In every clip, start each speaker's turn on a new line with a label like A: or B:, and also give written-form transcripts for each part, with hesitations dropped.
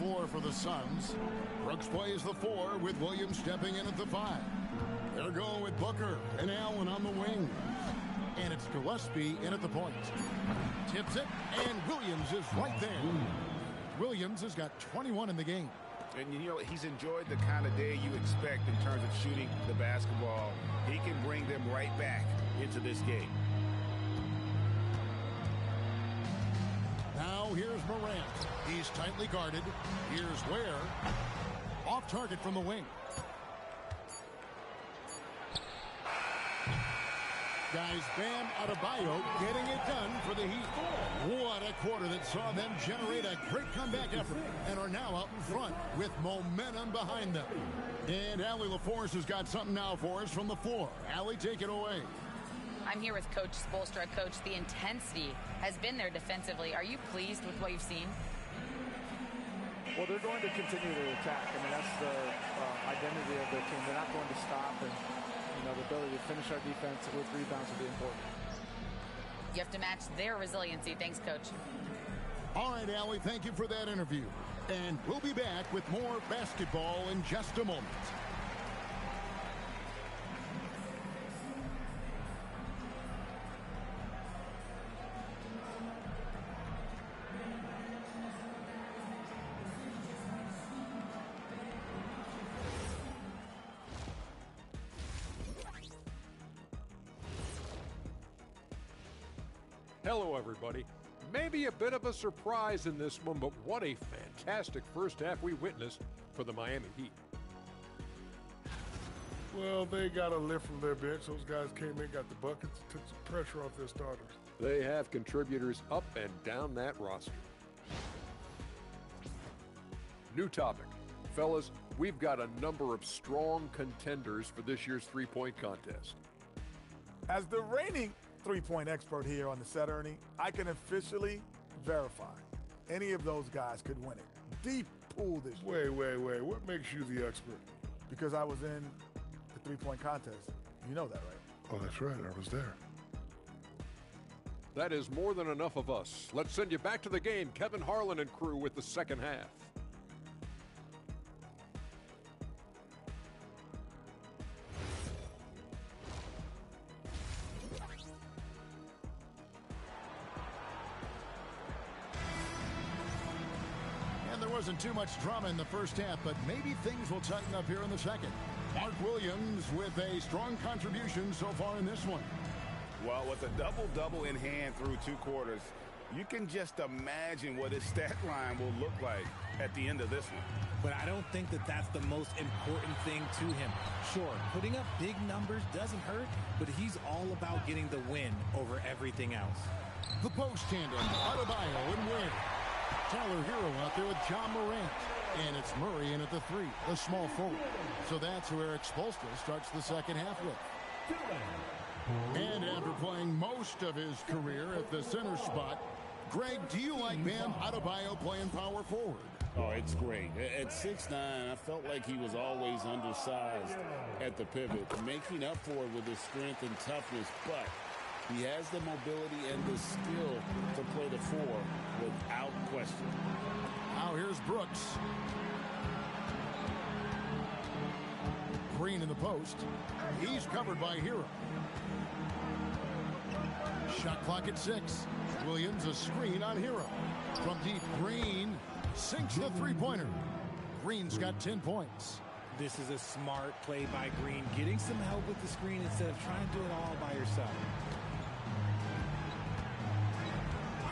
A: floor for the Suns. Brooks plays the 4 with Williams stepping in at the 5. They're going with Booker and Allen on the wing. And it's Gillespie in at the point. Tips it, and Williams is right there. Williams has got 21 in the game.
B: And, you know, he's enjoyed the kind of day you expect in terms of shooting the basketball. He can bring them right back into this game.
A: Now here's Morant. He's tightly guarded. Here's Ware. Off target from the wing. Guys, Bam Adebayo getting it done for the Heat. What a quarter that saw them generate a great comeback effort and are now out in front with momentum behind them. And Allie LaForce has got something now for us from the floor. Allie, take it away.
C: I'm here with Coach Spoelstra. Coach, the intensity has been there defensively. Are you pleased with what you've seen?
D: Well, they're going to continue to attack. I mean, that's the identity of their team. They're not going to stop, and the ability to finish our defense with rebounds will be important.
C: You have to match their resiliency. Thanks, Coach.
A: All right, Allie, thank you for that interview. And we'll be back with more basketball in just a moment.
E: Hello, everybody. Maybe a bit of a surprise in this one, but what a fantastic first half we witnessed for the Miami Heat.
F: Well, they got a lift from their bench. Those guys came in, got the buckets, took some pressure off their starters.
E: They have contributors up and down that roster. New topic. Fellas, we've got a number of strong contenders for this year's three-point contest.
G: As the reigning three-point expert here on the set, Ernie, I can officially verify any of those guys could win it. Deep pool this year.
F: Wait. What makes you the expert?
G: Because I was in the three-point contest. You know that, right?
F: Oh, that's right. I was there.
E: That is more than enough of us. Let's send you back to the game. Kevin Harlan and crew with the second half.
A: Wasn't too much drama in the first half, but maybe things will tighten up here in the second. Mark Williams with a strong contribution so far in this one.
B: Well, with a double-double in hand through 2 quarters, you can just imagine what his stat line will look like at the end of this one.
H: But I don't think that that's the most important thing to him. Sure, putting up big numbers doesn't hurt, but he's all about getting the win over everything else.
A: The post tandem, Adebayo and Ware. Tyler Hero out there with John Morant. And it's Murray in at the 3, the small forward. So that's who Eric Spoelstra starts the second half with. And after playing most of his career at the center spot, Greg, do you like Bam Adebayo playing power forward?
I: Oh, it's great. At 6'9", I felt like he was always undersized at the pivot, making up for it with his strength and toughness, but he has the mobility and the skill to play the 4 without question.
A: Now here's Brooks. Green in the post. He's covered by Hero. Shot clock at 6. Williams a screen on Hero. From deep, Green sinks the three-pointer. Green's got 10 points.
H: This is a smart play by Green, getting some help with the screen instead of trying to do it all by yourself.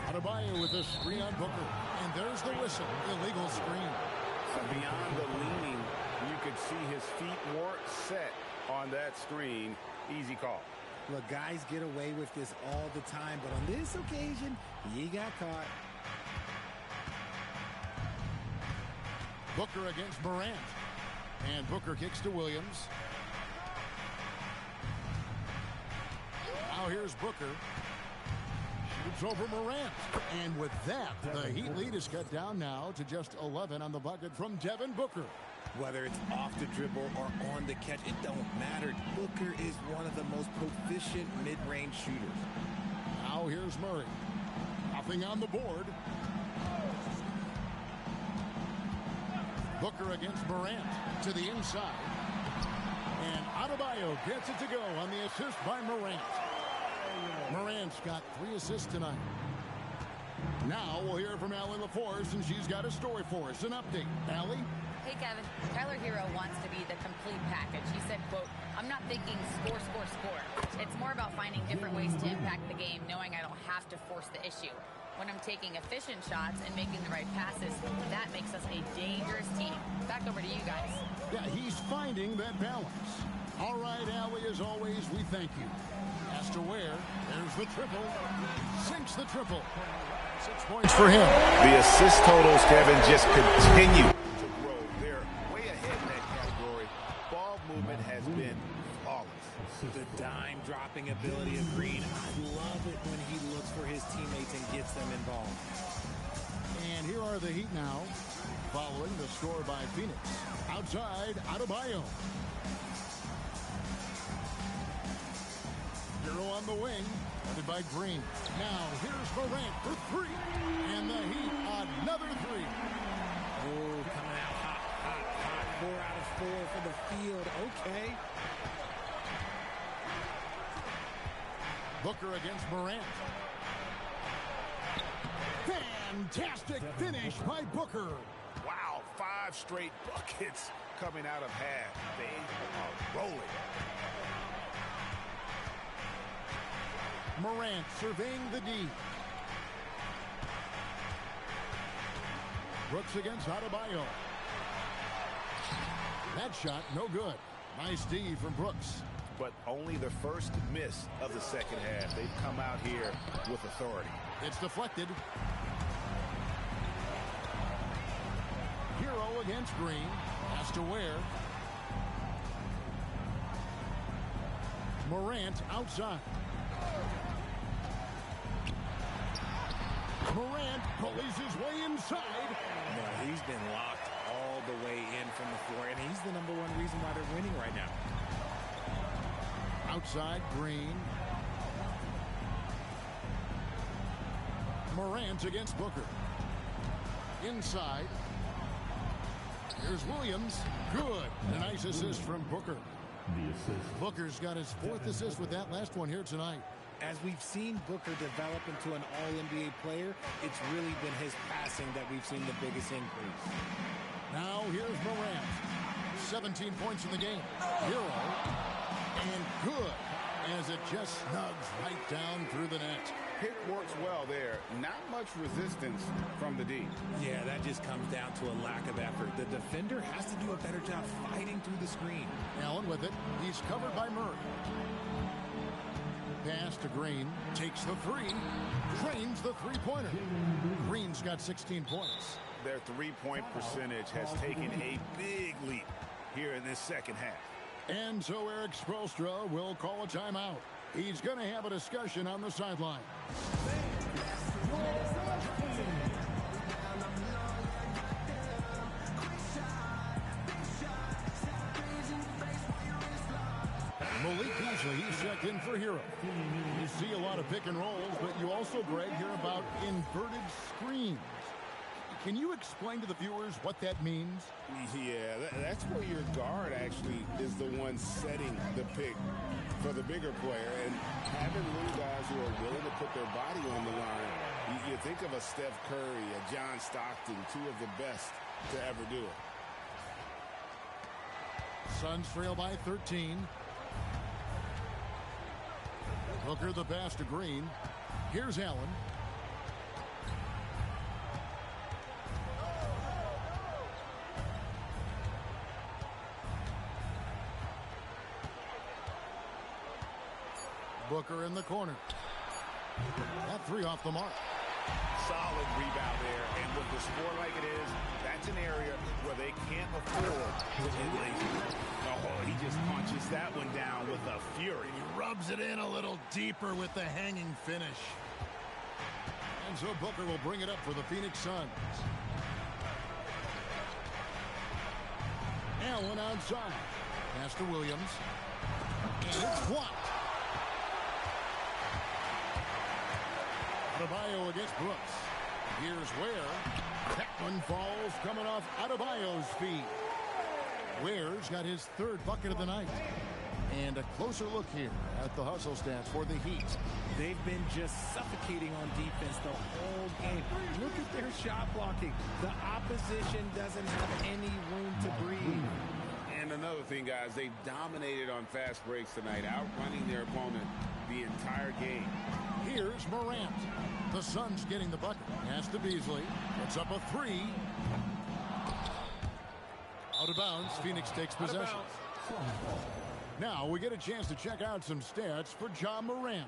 A: Adebayo with a screen on Booker. And there's the whistle. Illegal screen.
B: Beyond the leaning, you could see his feet weren't set on that screen. Easy call.
H: Look, guys get away with this all the time, but on this occasion, he got caught.
A: Booker against Morant. And Booker kicks to Williams. Now here's Booker. Shoots over Morant. And with that, the Heat lead is cut down now to just 11 on the bucket from Devin Booker.
H: Whether it's off the dribble or on the catch, it don't matter. Booker is one of the most proficient mid-range shooters.
A: Now here's Murray. Nothing on the board. Booker against Morant to the inside. And Adebayo gets it to go on the assist by Morant. Morant's got 3 assists tonight. Now we'll hear from Allie LaForce, and she's got a story for us. An update. Allie?
C: Hey, Kevin. Tyler Hero wants to be the complete package. He said, quote, "I'm not thinking score, score, score. It's more about finding different ways to impact the game, knowing I don't have to force the issue. When I'm taking efficient shots and making the right passes, that makes us a dangerous team." Back over to you guys.
A: Yeah, he's finding that balance. All right, Allie, as always, we thank you. Has to where? There's the triple. Sinks the triple. 6 points for him.
B: The assist totals, Kevin, just continue to grow. They're way ahead in that category. Ball movement has been flawless.
H: The dime-dropping ability of Green. I love it when he looks for his teammates and gets them involved.
A: And here are the Heat now, following the score by Phoenix. Outside, Adebayo. Hero on the wing, headed by Green. Now, here's Morant for 3. And the Heat, another 3.
H: Oh, coming out hot, hot, hot. 4 out of 4 for the field. Okay.
A: Booker against Morant. Fantastic finish by Booker.
B: Wow, 5 straight buckets coming out of half. They are rolling.
A: Morant surveying the D. Brooks against Adebayo. That shot, no good. Nice D from Brooks.
B: But only the first miss of the second half. They've come out here with authority.
A: It's deflected. Hero against Green. Has to wear. Morant outside. Morant pulleys his way inside.
H: No, he's been locked all the way in from the floor, and he's the #1 reason why they're winning right now.
A: Outside, Green. Morant against Booker. Inside. Here's Williams. Good. A nice assist from Booker. Booker's got his 4th assist with that last one here tonight.
H: As we've seen Booker develop into an All-NBA player, it's really been his passing that we've seen the biggest increase.
A: Now here's Morant. 17 points in the game. Hero. And good, as it just snugs right down through the net.
B: Pick works well there. Not much resistance from the D.
H: Yeah, that just comes down to a lack of effort. The defender has to do a better job fighting through the screen.
A: Allen with it. He's covered by Murray. Pass to Green. Takes the 3. Drains the 3-pointer. Green's got 16 points.
B: Their 3-point percentage has taken a big leap here in this second half.
A: And so Eric Spoelstra will call a timeout. He's going to have a discussion on the sideline. Malik Beasley, he's checked in for Hero. You see a lot of pick and rolls, but you also, Greg, hear about inverted screens. Can you explain to the viewers what that means?
B: Yeah, that's where your guard actually is the one setting the pick for the bigger player, and having little guys who are willing to put their body on the line. You think of a Steph Curry, a John Stockton, 2 of the best to ever do it.
A: Suns trail by 13. Booker the pass to Green. Here's Allen. Booker in the corner. That 3 off the mark.
B: Solid rebound there, and with the score like it is, that's an area where they can't afford to get lazy. Oh, he just punches that one down with a fury.
A: He rubs it in a little deeper with the hanging finish. And so Booker will bring it up for the Phoenix Suns. Allen outside. Pass to Williams. And it's blocked. Adebayo against Brooks. Here's Ware. That one falls coming off Adebayo's feet. Ware's got his third bucket of the night. And a closer look here at the hustle stats for the Heat.
H: They've been just suffocating on defense the whole game. Look at their shot blocking. The opposition doesn't have any room to breathe.
I: And another thing, guys, they've dominated on fast breaks tonight, outrunning their opponent the entire game.
A: Here's Morant. The Suns getting the bucket. Pass to Beasley. It's up a three. Out of bounds. Phoenix takes possession. Now we get a chance to check out some stats for Ja Morant.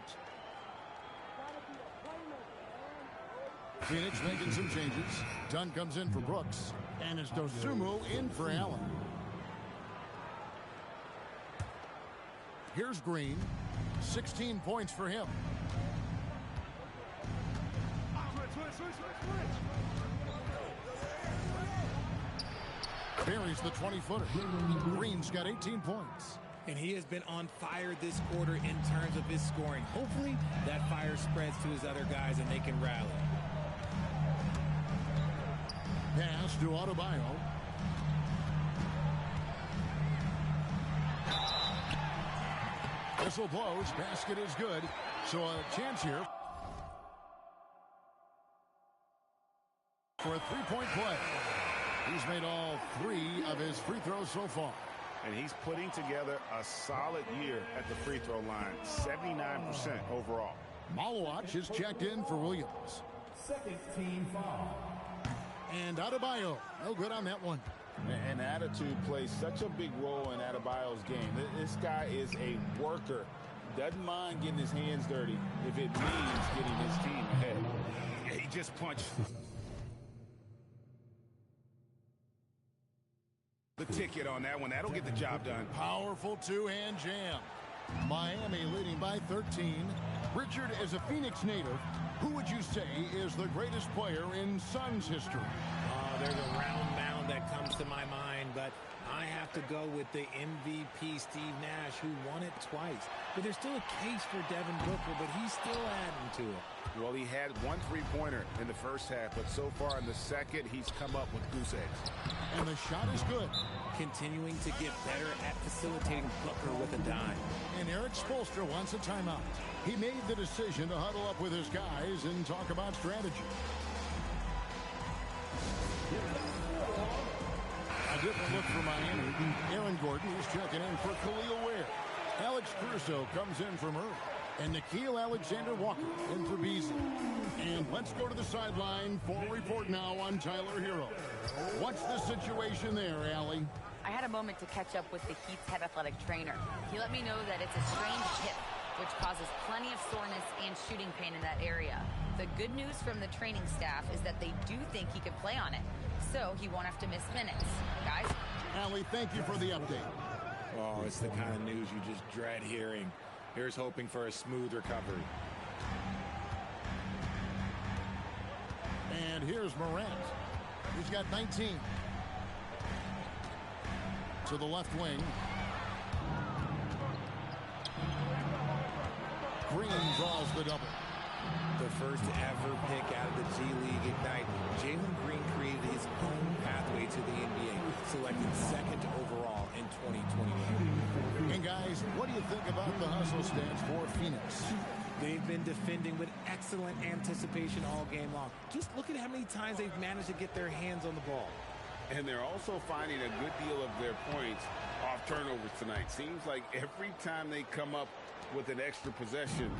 A: Phoenix making some changes. Dunn comes in for Brooks. And it's Dosunmu in for Allen. Here's Green. 16 points for him. Buries the 20-footer. Green's got 18 points.
H: And he has been on fire this quarter in terms of his scoring. Hopefully that fire spreads to his other guys and they can rally.
A: Pass to Adebayo. Whistle blows. Basket is good. So a chance here for a three-point play. He's made all three of his free throws so far.
B: And he's putting together a solid year at the free throw line. 79% overall.
A: Malawach is checked in for Williams.
J: Second team foul.
A: And Adebayo, no good on that one.
B: And attitude plays such a big role in Adebayo's game. This guy is a worker. Doesn't mind getting his hands dirty if it means getting his team ahead.
I: He just punched the ticket on that one. That'll get the job done.
A: Powerful two-hand jam. Miami leading by 13. Richard, as a Phoenix native, who would you say is the greatest player in Suns history?
H: There's a round mound that comes to my mind, but I have to go with the MVP Steve Nash, who won it twice. But there's still a case for Devin Booker, but he's still adding to it.
B: Well, he had one three-pointer in the first half, but so far in the second, he's come up with goose eggs.
A: And the shot is good.
H: Continuing to get better at facilitating Booker with a dime.
A: And Eric Spoelstra wants a timeout. He made the decision to huddle up with his guys and talk about strategy. A different look for Miami. Aaron Gordon is checking in for Khalil Ware. Alex Caruso comes in for Murray. And Nickeil Alexander-Walker in for Beasley. And let's go to the sideline for a report now on Tyler Hero. What's the situation there, Allie?
C: I had a moment to catch up with the Heat's head athletic trainer. He let me know that it's a strained hip, which causes plenty of soreness and shooting pain in that area. The good news from the training staff is that they do think he could play on it, so he won't have to miss minutes. Guys?
A: Allie, thank you for the update.
H: Oh, it's the kind of news you just dread hearing. Here's hoping for a smooth recovery.
A: And here's Morant. He's got 19. To the left wing. Green draws the double.
H: The first ever pick out of the G League Ignite, Jalen Green created his own pathway to the NBA, selected second overall in 2021.
A: And guys, what do you think about the hustle stats for Phoenix?
H: They've been defending with excellent anticipation all game long. Just look at how many times they've managed to get their hands on the ball.
I: And they're also finding a good deal of their points off turnovers tonight. Seems like every time they come up with an extra possession,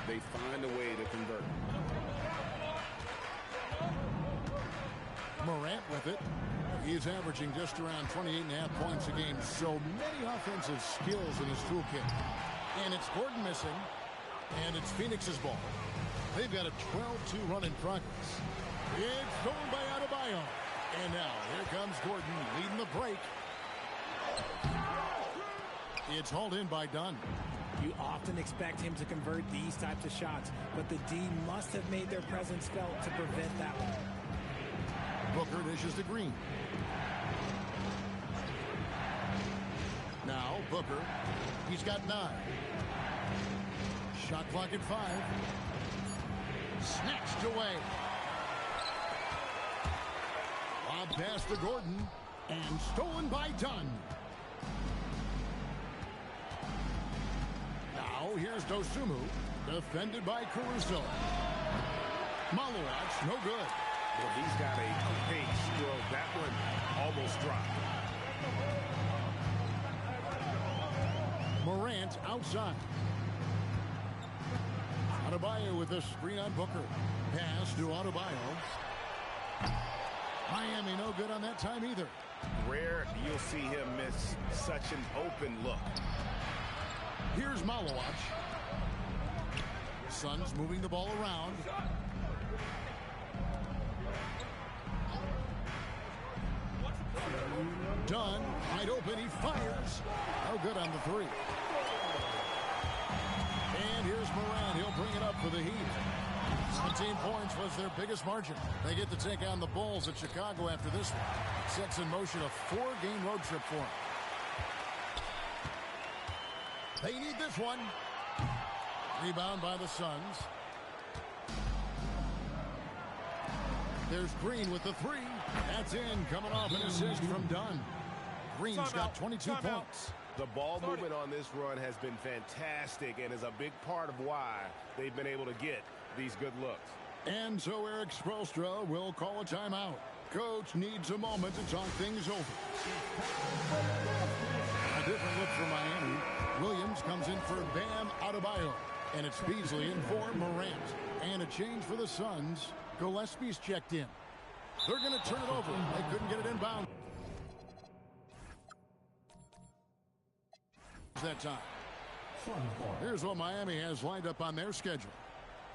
I: they find a way to convert.
A: Morant with it. He's averaging just around 28.5 points a game. So many offensive skills in his toolkit. And it's Gordon missing. And it's Phoenix's ball. They've got a 12-2 run in progress. It's stolen by Adebayo. And now, here comes Gordon leading the break. It's hauled in by Dunn.
H: You often expect him to convert these types of shots, but the D must have made their presence felt to prevent that one.
A: Booker dishes to Green. Now, Booker. He's got 9. Shot clock at 5. Snatched away. Lob pass to Gordon. And stolen by Dunn. Now here's Dosunmu. Defended by Caruso. Malowacz, no good.
B: Well, he's got a pace stroke. That one almost dropped.
A: Morant outside. Adebayo with a screen on Booker. Pass to Adebayo. Miami no good on that time either.
B: Rare you'll see him miss such an open look.
A: Here's Malowacz. Suns moving the ball around. Dunn, wide open, he fires. No good on the three. And here's Morant. He'll bring it up for the Heat. 17 points was their biggest margin. They get to take on the Bulls at Chicago after this one. Sets in motion a 4-game road trip for them. They need this one. Rebound by the Suns. There's Green with the three. That's in, coming off an assist from Dunn. Green's got 22 points.
B: The ball movement on this run has been fantastic and is a big part of why they've been able to get these good looks.
A: And so Eric Spoelstra will call a timeout. Coach needs a moment to talk things over. A different look for Miami. Williams comes in for Bam Adebayo. And it's Beasley in for Morant. And a change for the Suns. Gillespie's checked in. They're going to turn it over. They couldn't get it inbound that time. Here's what Miami has lined up on their schedule.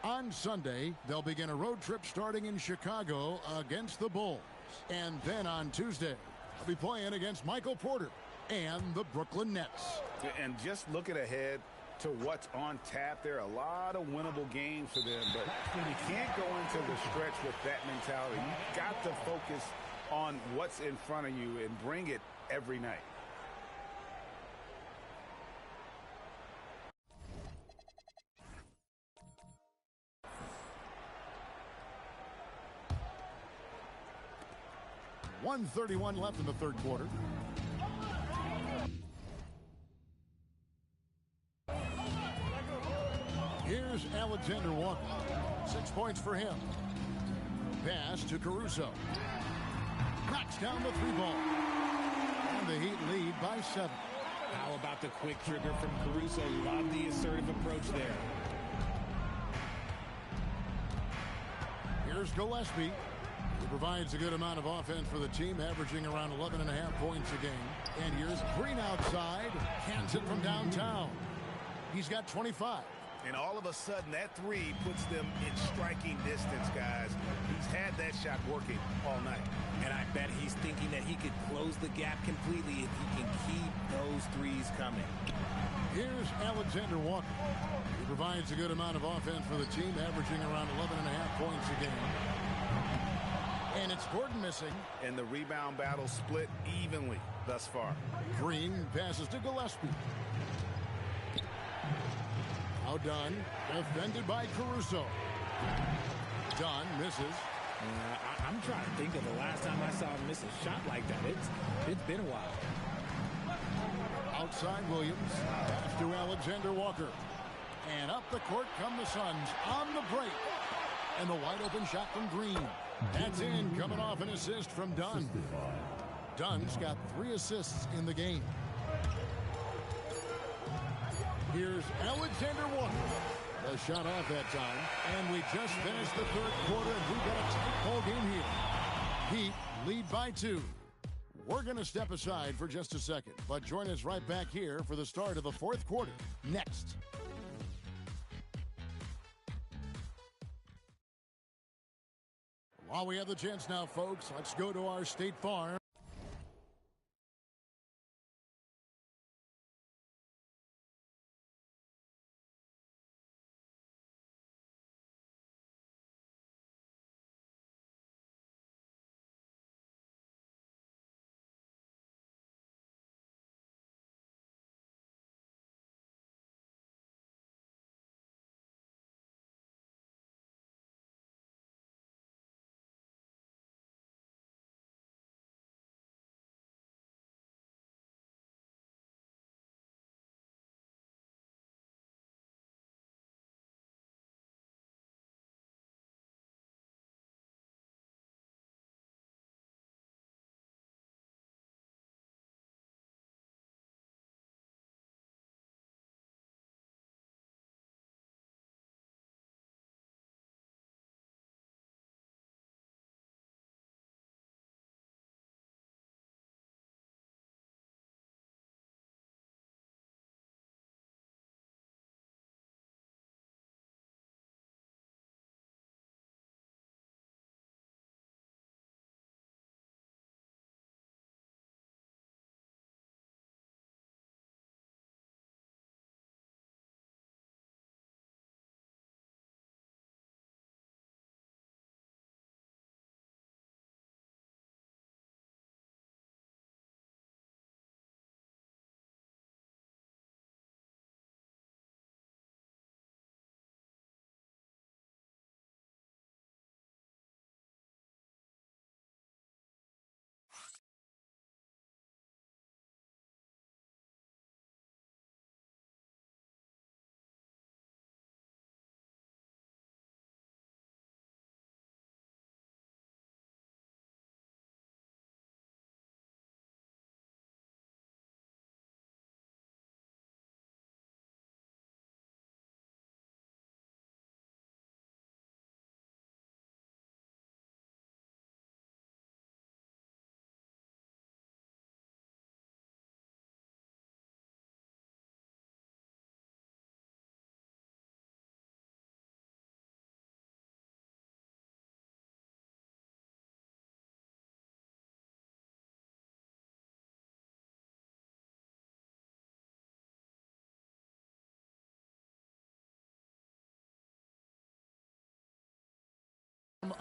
A: On Sunday, they'll begin a road trip starting in Chicago against the Bulls. And then on Tuesday, they'll be playing against Michael Porter and the Brooklyn Nets.
B: And just looking ahead to what's on tap, there are a lot of winnable games for them, but you can't go into the stretch with that mentality. You've got to focus on what's in front of you and bring it every night.
A: .131 left in the third quarter. Here's Alexander Walker. 6 points for him. Pass to Caruso. Knocks down the three ball. And the Heat lead by 7.
H: How about the quick trigger from Caruso? Love the assertive approach there.
A: Here's Gillespie. He provides a good amount of offense for the team, averaging around 11.5 points a game. And here's Green outside. Cans it from downtown. He's got 25.
B: And all of a sudden, that three puts them in striking distance, guys. He's had that shot working all night.
H: And I bet he's thinking that he could close the gap completely if he can keep those threes coming.
A: Here's Alexander Walker. He provides a good amount of offense for the team, averaging around 11.5 points a game. And it's Gordon missing.
B: And the rebound battle split evenly thus far.
A: Green passes to Gillespie. Now Dunn, defended by Caruso. Dunn misses.
H: I'm trying to think of the last time I saw him miss a shot like that. It's been a while.
A: Outside Williams. Pass to Alexander Walker. And up the court come the Suns on the break. And the wide open shot from Green. That's in, coming off an assist from Dunn. Dunn's got 3 assists in the game. Here's Alexander Walker. The shot off that time. And we just finished the third quarter, and we've got a tight ball game here. Heat lead by 2. We're going to step aside for just a second, but join us right back here for the start of the fourth quarter. Next. While we have the chance now, folks, let's go to our State Farm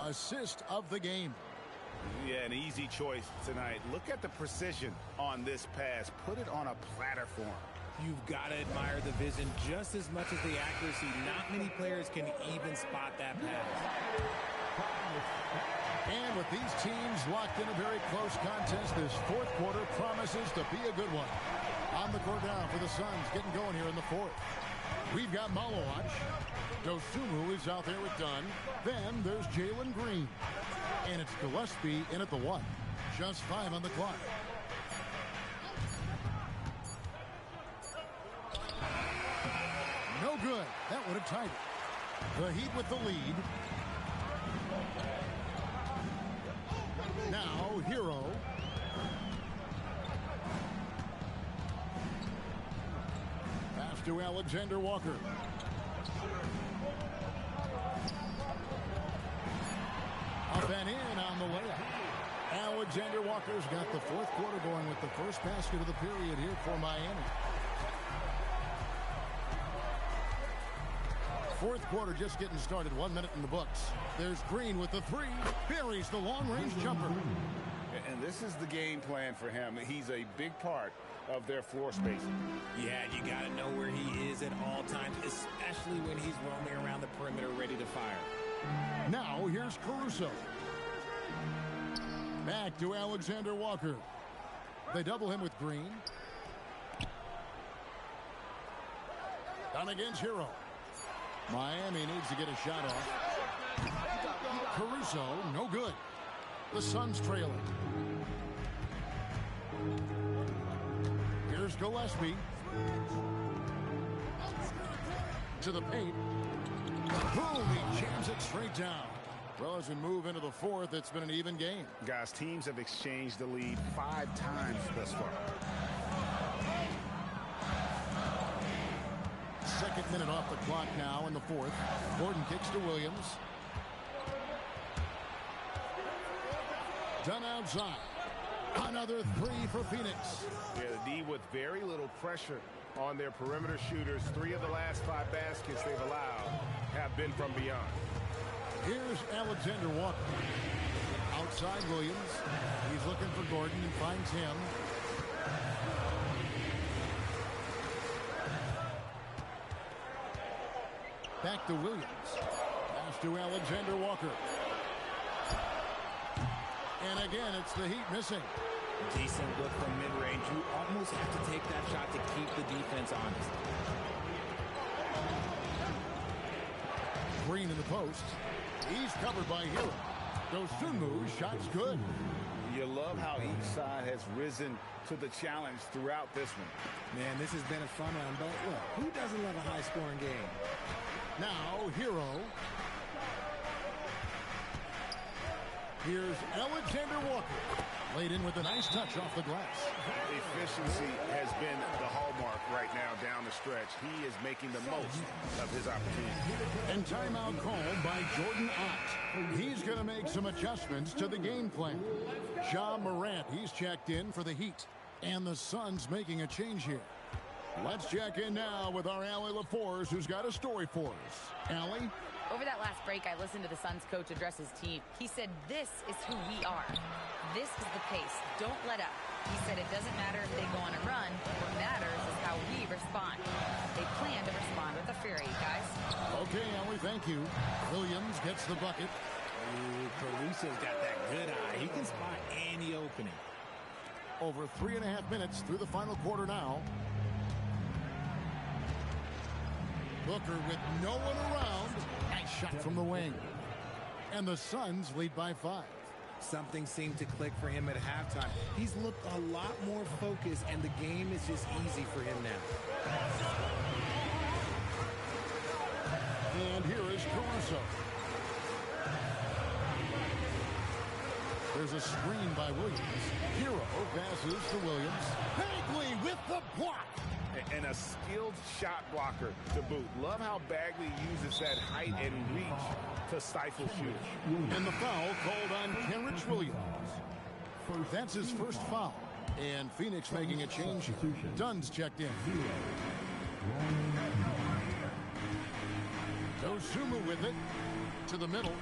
A: assist of the game.
B: Yeah, an easy choice tonight. Look at the precision on this pass. Put it on a platter for him.
H: You've got to admire the vision just as much as the accuracy. Not many players can even spot that pass.
A: And with these teams locked in a very close contest, this fourth quarter promises to be a good one. On the court now for the Suns, getting going here in the fourth. We've got Malawach. Dosunmu is out there with Dunn. Then there's Jalen Green. And it's Gillespie in at the 1. Just 5 on the clock. No good. That would have tied it. The Heat with the lead. Now, Hero. Pass to Alexander Walker. Up and in on the layup. Alexander Walker's got the fourth quarter going with the first basket of the period here for Miami. Fourth quarter just getting started. 1 minute in the books. There's Green with the 3. Buries the long-range jumper.
B: And this is the game plan for him. He's a big part of their floor spacing.
H: Yeah, you got to know where he is at all times, especially when he's roaming around the perimeter ready to fire.
A: Now, here's Caruso. Back to Alexander Walker. They double him with Green. Down against Hero. Miami needs to get a shot off. Caruso, no good. The Suns trailing. Here's Gillespie. To the paint. Boom, he jams it straight down. Well, as we move into the fourth, it's been an even game.
B: Guys, teams have exchanged the lead 5 times thus far.
A: Second minute off the clock now in the fourth. Gordon kicks to Williams. Done outside. Another 3 for Phoenix.
B: Yeah, the D with very little pressure on their perimeter shooters. 3 of the last 5 baskets they've allowed have been from beyond.
A: Here's Alexander Walker. Outside Williams. He's looking for Gordon and finds him. Back to Williams. Pass to Alexander Walker. And again, it's the Heat missing.
H: Decent look from mid-range. You almost have to take that shot to keep the defense honest.
A: Green in the post. He's covered by Hero. Dosunmu's shot's good.
B: You love how each side has risen to the challenge throughout this one.
H: Man, this has been a fun one, but look, who doesn't love a high-scoring game?
A: Now, Hero. Here's Alexander Walker. Laid in with a nice touch off the glass.
B: Efficiency has been the hallmark right now down the stretch. He is making the most of his opportunity.
A: And timeout called by Jordan Ott. He's going to make some adjustments to the game plan. Ja Morant, he's checked in for the Heat. And the Suns making a change here. Let's check in now with our Allie LaForce, who's got a story for us. Allie?
C: Over that last break, I listened to the Suns coach address his team. He said, this is who we are. This is the pace. Don't let up. He said it doesn't matter if they go on a run. What matters is how we respond. They plan to respond with a fury, guys.
A: Okay, Allie, thank you. Williams gets the bucket.
H: Ooh, Caruso's got that good eye. He can spot any opening.
A: Over 3.5 minutes through the final quarter now. Booker with no one around. Nice shot from the wing. And the Suns lead by 5.
H: Something seemed to click for him at halftime. He's looked a lot more focused, and the game is just easy for him now.
A: And here is Caruso. There's a screen by Williams. Hero passes to Williams. Bagley with the block.
B: And a skilled shot blocker to boot. Love how Bagley uses that height and reach to stifle shooters.
A: And the foul called on Kenrich Williams. That's his first foul. And Phoenix making a change. Dunn's checked in. Dosunmu with it. To the middle.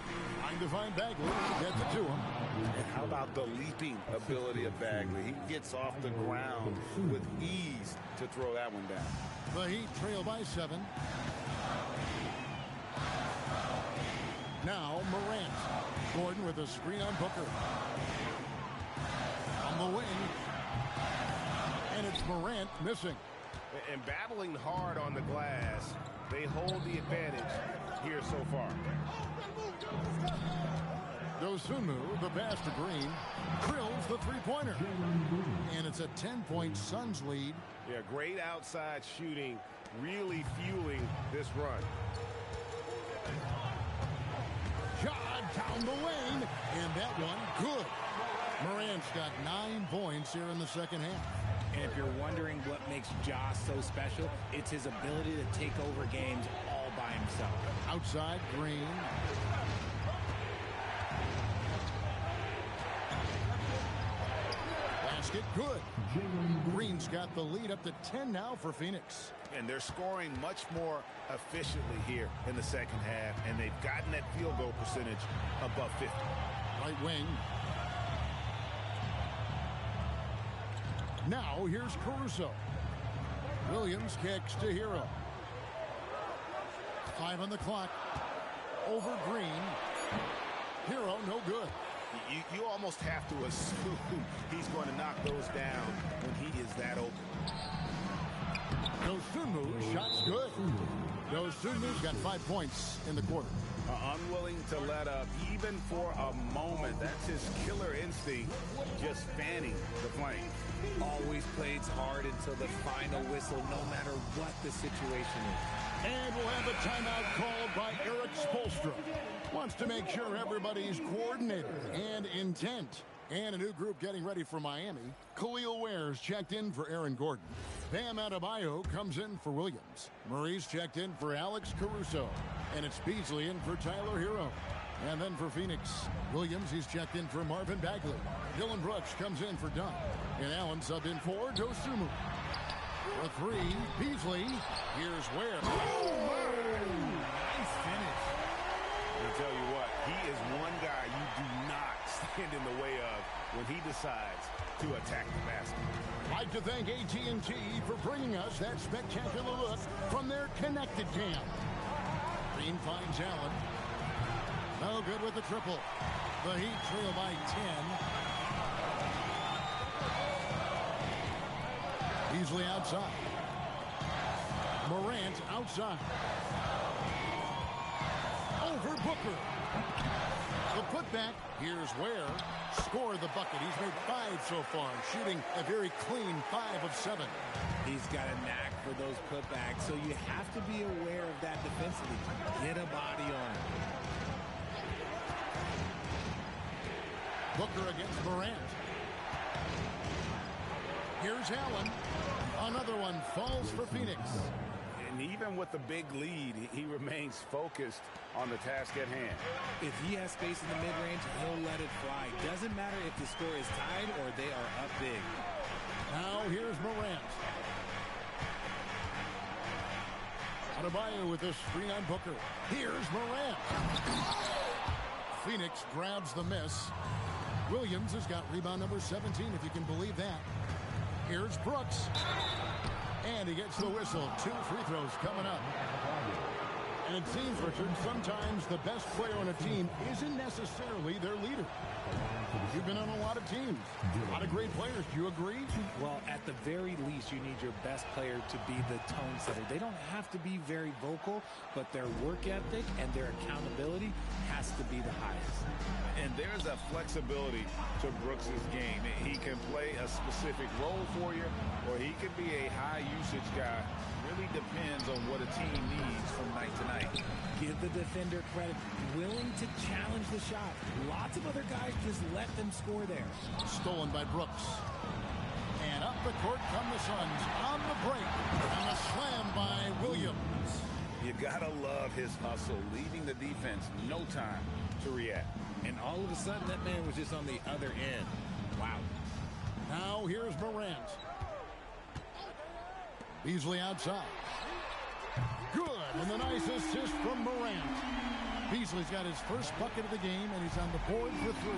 A: Trying to find Bagley. Gets it to him.
I: And how about the leaping ability of Bagley? He gets off the ground with ease to throw that one down.
A: The Heat trail by 7. Now Morant. Gordon with a screen on Booker. On the wing. And it's Morant missing.
B: And battling hard on the glass, they hold the advantage here so far.
A: Dosunmu, the pass to Green, drills the three-pointer. And it's a 10-point Suns lead.
B: Yeah, great outside shooting, really fueling this run.
A: Shot down the lane, and that one good. Morant's got 9 points here in the second half.
H: And if you're wondering what makes Ja so special, it's his ability to take over games all by himself.
A: Outside, Green. Basket good. Green's got the lead up to 10 now for Phoenix.
B: And they're scoring much more efficiently here in the second half, and they've gotten that field goal percentage above 50.
A: Right wing. Now here's Caruso. Williams kicks to Hero. 5 on the clock. Over Green. Hero no good.
B: You almost have to assume he's going to knock those down when he is that open.
A: Dosunmu, shot's good. Dosunmu's got 5 points in the quarter.
B: Unwilling to let up even for a moment. That's his killer instinct, just fanning the flame.
H: Always plays hard until the final whistle, no matter what the situation is.
A: And we'll have a timeout called by Eric Spoelstra. Wants to make sure everybody's coordinated and intent. And a new group getting ready for Miami. Khalil Ware's checked in for Aaron Gordon. Bam Adebayo comes in for Williams. Murray's checked in for Alex Caruso. And it's Beasley in for Tyler Hero. And then for Phoenix, Williams, he's checked in for Marvin Bagley. Dylan Brooks comes in for Dunn. And Allen subbed in for Dosunmu. For 3, Beasley. Here's Ware.
H: Nice finish.
B: I'll tell you what, he is one guy you do not stand in the way of when he decides to attack the basket.
A: I'd like to thank AT&T for bringing us that spectacular look from their connected cam. Green finds Allen. No good with the triple. The Heat trail by 10. Beasley outside. Morant outside. Over Booker. The putback. Here's Ware. Score the bucket. He's made 5 so far, shooting a very clean 5 of 7.
H: He's got a knack for those putbacks, so you have to be aware of that defensively. Get a body on him.
A: Booker against Morant. Here's Allen. Another one falls for Phoenix.
B: And even with the big lead, he remains focused on the task at hand.
H: If he has space in the mid-range, he'll let it fly. Doesn't matter if the score is tied or they are up big.
A: Now here's Morant. Adebayo with a screen on Booker. Here's Morant. Phoenix grabs the miss. Williams has got rebound number 17, if you can believe that. Here's Brooks. And he gets the whistle. 2 free throws coming up. And it seems, Richard, sometimes the best player on a team isn't necessarily their leader. You've been on a lot of teams. A lot of great players. Do you agree?
H: Well, at the very least, you need your best player to be the tone setter. They don't have to be very vocal, but their work ethic and their accountability has to be the highest.
B: And there's a flexibility to Brooks's game. He can play a specific role for you, or he can be a high-usage guy. Really depends on what a team needs from night to night.
H: Give the defender credit. Willing to challenge the shot. Lots of other guys just let them score there.
A: Stolen by Brooks. And up the court come the Suns on the break. And a slam by Williams.
B: You gotta love his hustle, leaving the defense no time to react.
H: And all of a sudden, that man was just on the other end. Wow.
A: Now here's Morant. Beasley outside. Good, and the nice assist from Morant. Beasley's got his first bucket of the game, and he's on the board for 3.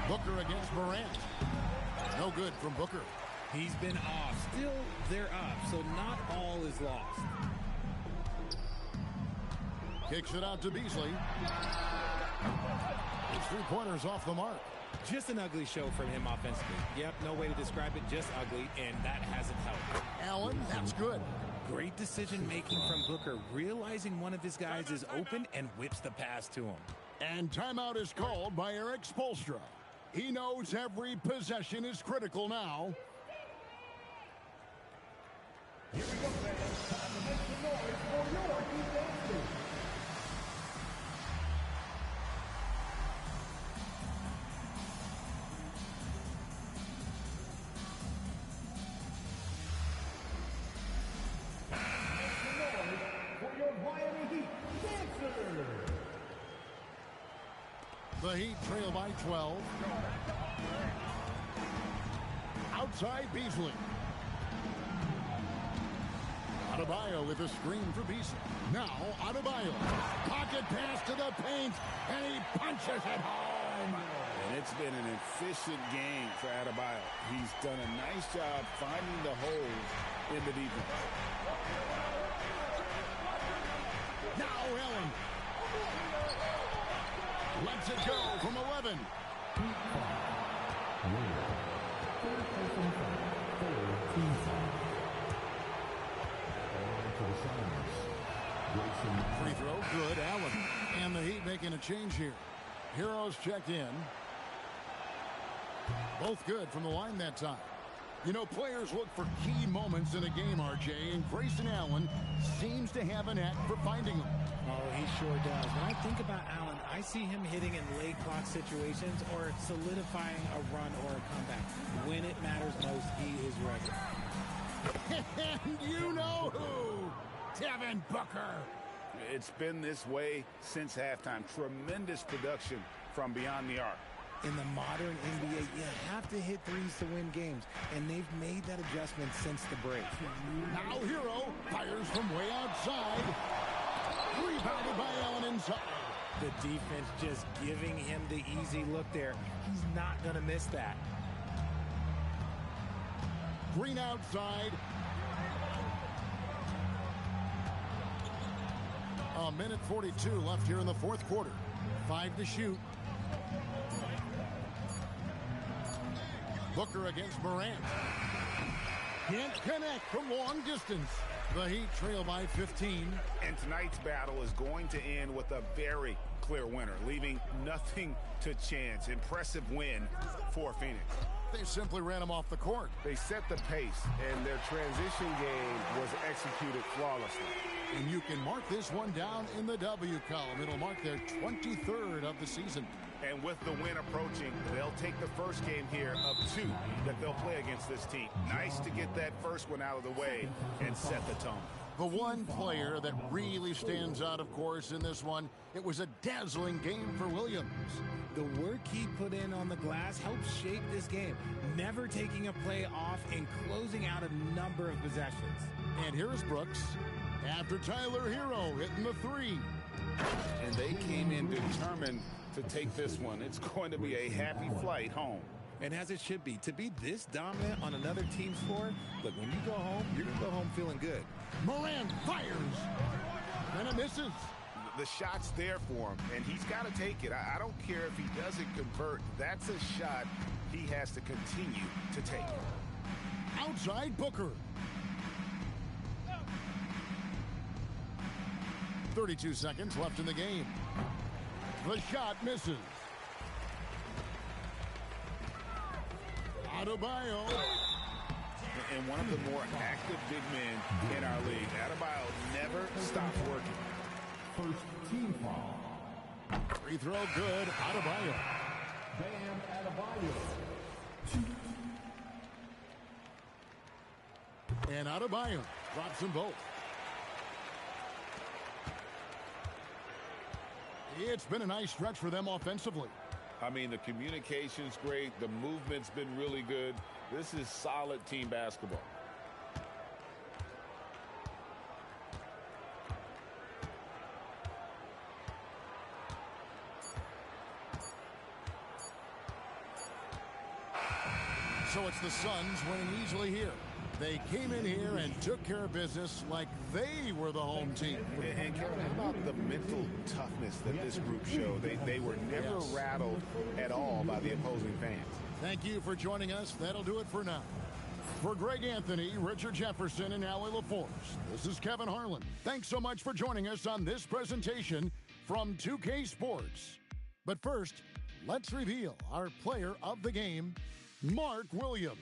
A: Booker against Morant. No good from Booker.
H: He's been off. Still, they're up, so not all is lost.
A: Kicks it out to Beasley. His 3-pointers off the mark.
H: Just an ugly show from him offensively. Yep, no way to describe it, just ugly, and that hasn't helped.
A: Allen, that's good.
H: Great decision-making from Booker, realizing one of his guys is open and whips the pass to him.
A: And timeout is called by Eric Spoelstra. He knows every possession is critical now.
J: Here we go, fans. Time to make some noise for your defense team.
A: The Heat trail by 12. Outside Beasley. Adebayo with a screen for Beasley. Now Adebayo. Pocket pass to the paint, and he punches it home.
B: And it's been an efficient game for Adebayo. He's done a nice job finding the holes in the defense.
A: Now Allen. Lets it go from 11. Free throw, good. Allen. And the Heat making a change here. Heroes checked in. Both good from the line that time. You know, players look for key moments in a game, RJ, and Grayson Allen seems to have an knack for finding them.
H: Oh, he sure does. When I think about Allen, I see him hitting in late clock situations or solidifying a run or a comeback. When it matters most, he is ready.
A: And you know who? Devin Booker.
B: It's been this way since halftime. Tremendous production from beyond the arc.
H: In the modern NBA, you have to hit threes to win games, and they've made that adjustment since the break.
A: Now Hero fires from way outside. Rebounded by Allen inside.
H: The defense just giving him the easy look there. He's not going to miss that.
A: Green outside. A minute 42 left here in the fourth quarter. 5 to shoot. Booker against Morant. Can't connect from long distance. The Heat trail by 15.
B: And tonight's battle is going to end with a very clear winner, leaving nothing to chance. Impressive win for Phoenix.
A: They simply ran him off the court.
B: They set the pace, and their transition game was executed flawlessly.
A: And you can mark this one down in the W column. It'll mark their 23rd of the season.
B: And with the win approaching, they'll take the first game here of 2 that they'll play against this team. Nice to get that first one out of the way and set the tone.
A: The one player that really stands out, of course, in this one, it was a dazzling game for Williams.
H: The work he put in on the glass helped shape this game, never taking a play off and closing out a number of possessions.
A: And here's Brooks after Tyler Hero hitting the 3.
B: And they came in determined to take this one. It's going to be a happy flight home.
H: And as it should be, to be this dominant on another team's floor, look, when you go home, you're going to go home feeling good.
A: Morant fires, and it misses.
B: The shot's there for him, and he's got to take it. I don't care if he doesn't convert. That's a shot he has to continue to take.
A: Outside Booker. 32 seconds left in the game. The shot misses. Adebayo.
B: And one of the more active big men in our league. Adebayo never stops working.
J: First team foul.
A: Free throw good. Adebayo.
J: Bam Adebayo.
A: And Adebayo drops them both. It's been a nice stretch for them offensively.
B: I mean, the communication's great. The movement's been really good. This is solid team basketball.
A: So it's the Suns winning easily here. They came in here and took care of business like they were the home team.
B: And Kevin, how about the mental toughness that this group showed? They were never rattled at all by the opposing fans.
A: Thank you for joining us. That'll do it for now. For Greg Anthony, Richard Jefferson, and Allie LaForce, this is Kevin Harlan. Thanks so much for joining us on this presentation from 2K Sports. But first, let's reveal our player of the game, Mark Williams.